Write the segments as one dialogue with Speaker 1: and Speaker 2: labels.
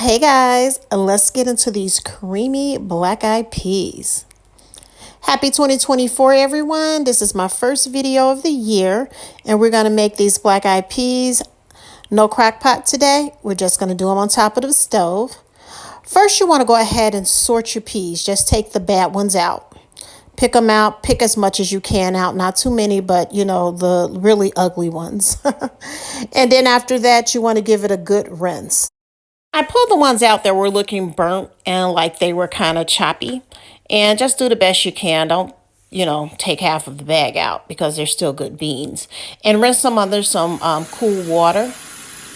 Speaker 1: Hey guys, let's get into these creamy black-eyed peas. Happy 2024 everyone. This is my first video of the year and we're going to make these black-eyed peas. No crock pot today. We're just going to do them on top of the stove. First you want to go ahead and sort your peas. Just take the bad ones out. Pick them out. Pick as much as you can out. Not too many, but you know, the really ugly ones. And then after that you want to give it a good rinse. I pulled the ones out that were looking burnt and like they were kind of choppy. And just do the best you can. Don't, take half of the bag out because they're still good beans. And rinse them under some cool water.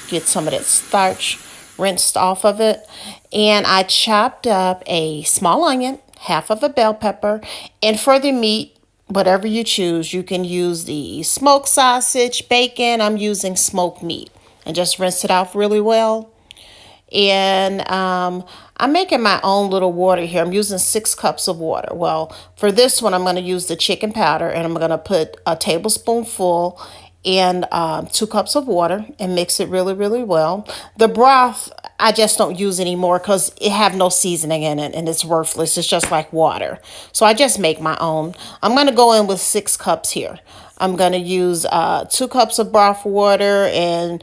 Speaker 1: Get some of that starch rinsed off of it. And I chopped up a small onion, half of a bell pepper. And for the meat, whatever you choose, you can use the smoked sausage, bacon. I'm using smoked meat. And just rinse it off really well. And I'm making my own little water here. I'm using 6 cups of water. Well, for this one, I'm going to use the chicken powder, and I'm going to put a tablespoonful and 2 cups of water and mix it really, really well. The broth, I just don't use anymore because it have no seasoning in it, and it's worthless. It's just like water. So I just make my own. I'm going to go in with 6 cups here. I'm going to use 2 cups of broth water and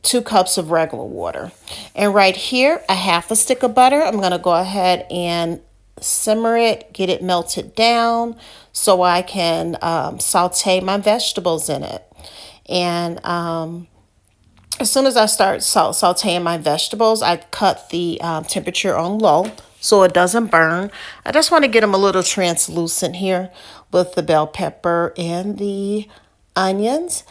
Speaker 1: 2 cups of regular water. And right here, a half a stick of butter. I'm going to go ahead and simmer it, get it melted down so I can saute my vegetables in it. And as soon as I start sauteing my vegetables, I cut the temperature on low so it doesn't burn. I just want to get them a little translucent here with the bell pepper and the onions.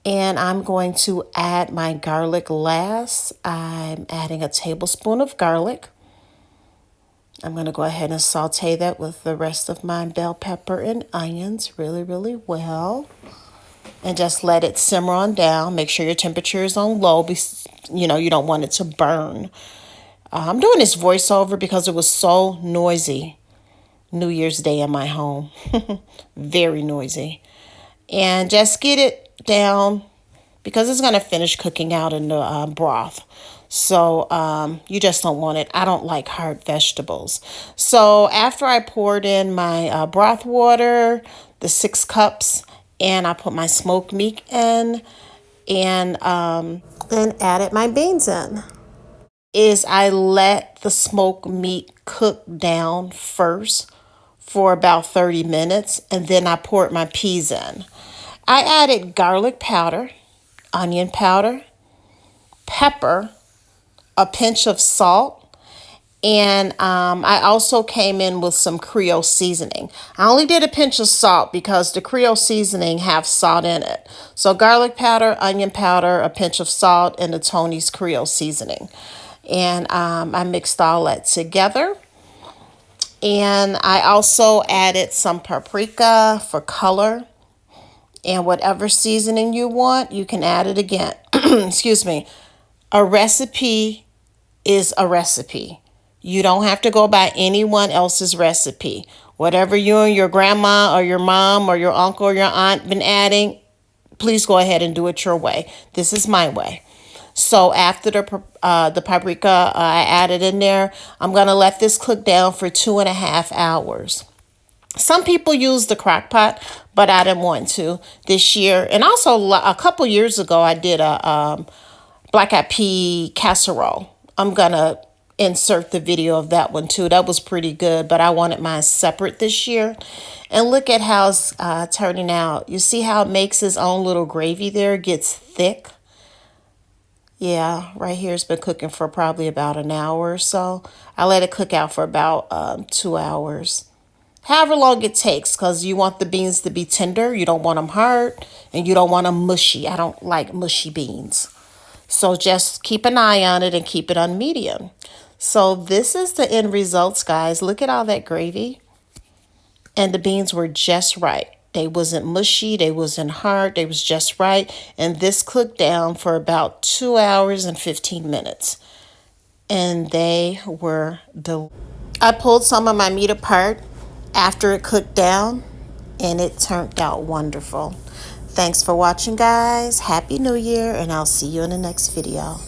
Speaker 1: And I'm going to add my garlic last. I'm adding a tablespoon of garlic. I'm going to go ahead and saute that with the rest of my bell pepper and onions really, really well. And just let it simmer on down. Make sure your temperature is on low. You don't want it to burn. I'm doing this voiceover because it was so noisy New Year's Day in my home. Very noisy. And just get it down because it's going to finish cooking out in the broth. So you just don't want it. I don't like hard vegetables. So after I poured in my broth water, the 6 cups, and I put my smoked meat in and added my beans in, I let the smoked meat cook down first for about 30 minutes, and then I poured my peas in. I added garlic powder, onion powder, pepper, a pinch of salt, and I also came in with some Creole seasoning. I only did a pinch of salt because the Creole seasoning have salt in it. So garlic powder, onion powder, a pinch of salt, and the Tony's Creole seasoning. And I mixed all that together. And I also added some paprika for color. And whatever seasoning you want, you can add it again. Excuse me. A recipe is a recipe. You don't have to go by anyone else's recipe. Whatever you and your grandma or your mom or your uncle or your aunt been adding, please go ahead and do it your way. This is my way. So after the paprika I added in there, I'm going to let this cook down for 2.5 hours. Some people use the crock pot, but I didn't want to this year. And also a couple years ago, I did a black-eyed pea casserole. I'm going to insert the video of that one too. That was pretty good, but I wanted mine separate this year. And look at how it's turning out. You see how it makes its own little gravy there? It gets thick. Yeah, right here it's been cooking for probably about an hour or so. I let it cook out for about 2 hours. However long it takes, because you want the beans to be tender. You don't want them hard, and you don't want them mushy. I don't like mushy beans. So just keep an eye on it and keep it on medium. So this is the end results, guys. Look at all that gravy. And the beans were just right. They wasn't mushy. They wasn't hard. They was just right. And this cooked down for about 2 hours and 15 minutes. And they were delicious. I pulled some of my meat apart after it cooked down, and it turned out wonderful. Thanks for watching, guys. Happy New Year, and I'll see you in the next video.